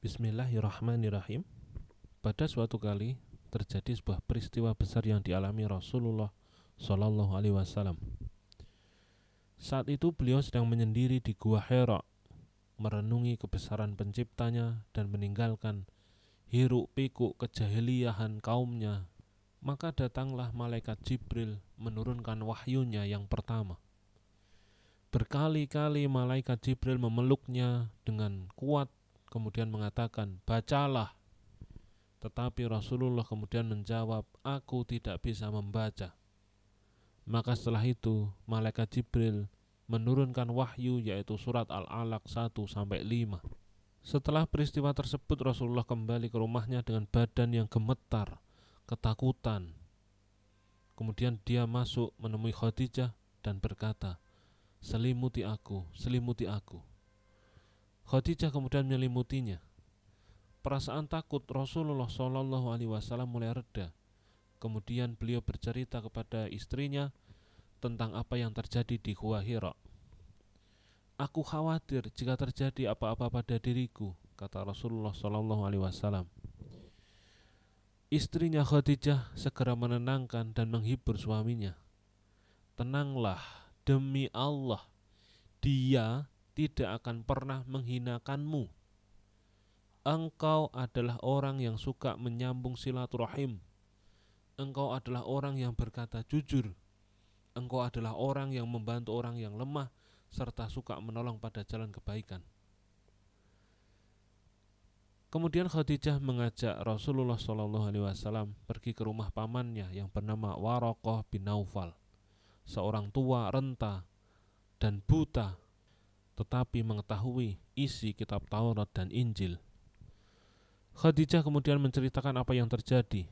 Bismillahirrahmanirrahim. Pada suatu kali terjadi sebuah peristiwa besar yang dialami Rasulullah Shallallahu Alaihi Wasallam. Saat itu beliau sedang menyendiri di Gua Hira, merenungi kebesaran penciptanya dan meninggalkan hiruk pikuk kejahiliahan kaumnya. Maka datanglah malaikat Jibril menurunkan wahyunya yang pertama. Berkali-kali malaikat Jibril memeluknya dengan kuat, kemudian mengatakan, "Bacalah." Tetapi Rasulullah kemudian menjawab, "Aku tidak bisa membaca." Maka setelah itu malaikat Jibril menurunkan wahyu, yaitu surat Al-Alaq 1-5. Setelah peristiwa tersebut, Rasulullah kembali ke rumahnya dengan badan yang gemetar, ketakutan. Kemudian dia masuk menemui Khadijah dan berkata, "Selimuti aku, selimuti aku." Khadijah kemudian menyelimutinya. Perasaan takut Rasulullah Shallallahu Alaihi Wasallam mulai reda. Kemudian beliau bercerita kepada istrinya tentang apa yang terjadi di Gua Hira. "Aku khawatir jika terjadi apa-apa pada diriku," kata Rasulullah Shallallahu Alaihi Wasallam. Istrinya Khadijah segera menenangkan dan menghibur suaminya. "Tenanglah, demi Allah, Dia tidak akan pernah menghinakanmu. Engkau adalah orang yang suka menyambung silaturahim. Engkau adalah orang yang berkata jujur. Engkau adalah orang yang membantu orang yang lemah serta suka menolong pada jalan kebaikan." Kemudian Khadijah mengajak Rasulullah SAW pergi ke rumah pamannya yang bernama Waraqah bin Naufal, seorang tua renta dan buta, tetapi mengetahui isi kitab Taurat dan Injil. Khadijah kemudian menceritakan apa yang terjadi.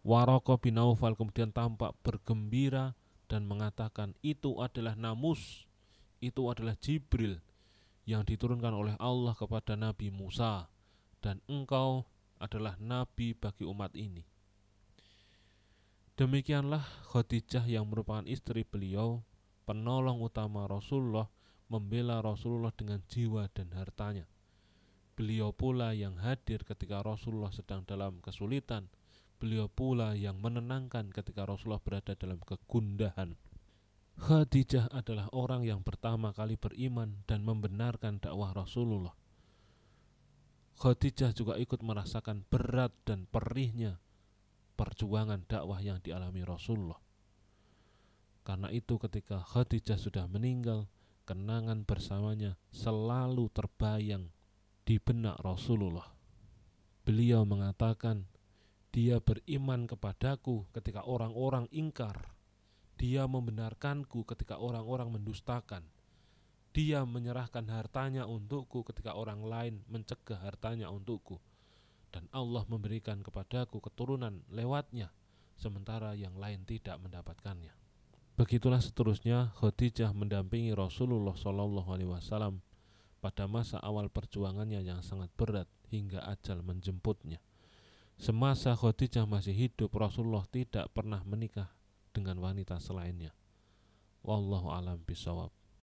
Waraqah bin Naufal kemudian tampak bergembira dan mengatakan, "Itu adalah namus, itu adalah Jibril yang diturunkan oleh Allah kepada Nabi Musa, dan engkau adalah nabi bagi umat ini." Demikianlah Khadijah yang merupakan istri beliau, penolong utama Rasulullah, membela Rasulullah dengan jiwa dan hartanya. Beliau pula yang hadir ketika Rasulullah sedang dalam kesulitan. Beliau pula yang menenangkan ketika Rasulullah berada dalam kegundahan. Khadijah adalah orang yang pertama kali beriman dan membenarkan dakwah Rasulullah. Khadijah juga ikut merasakan berat dan perihnya perjuangan dakwah yang dialami Rasulullah. Karena itu ketika Khadijah sudah meninggal, kenangan bersamanya selalu terbayang di benak Rasulullah. Beliau mengatakan, "Dia beriman kepadaku ketika orang-orang ingkar. Dia membenarkanku ketika orang-orang mendustakan. Dia menyerahkan hartanya untukku ketika orang lain mencegah hartanya untukku. Dan Allah memberikan kepadaku keturunan lewatnya, sementara yang lain tidak mendapatkannya." Begitulah seterusnya Khadijah mendampingi Rasulullah SAW pada masa awal perjuangannya yang sangat berat hingga ajal menjemputnya. Semasa Khadijah masih hidup, Rasulullah tidak pernah menikah dengan wanita selainnya. Wallahu a'lam bishawab.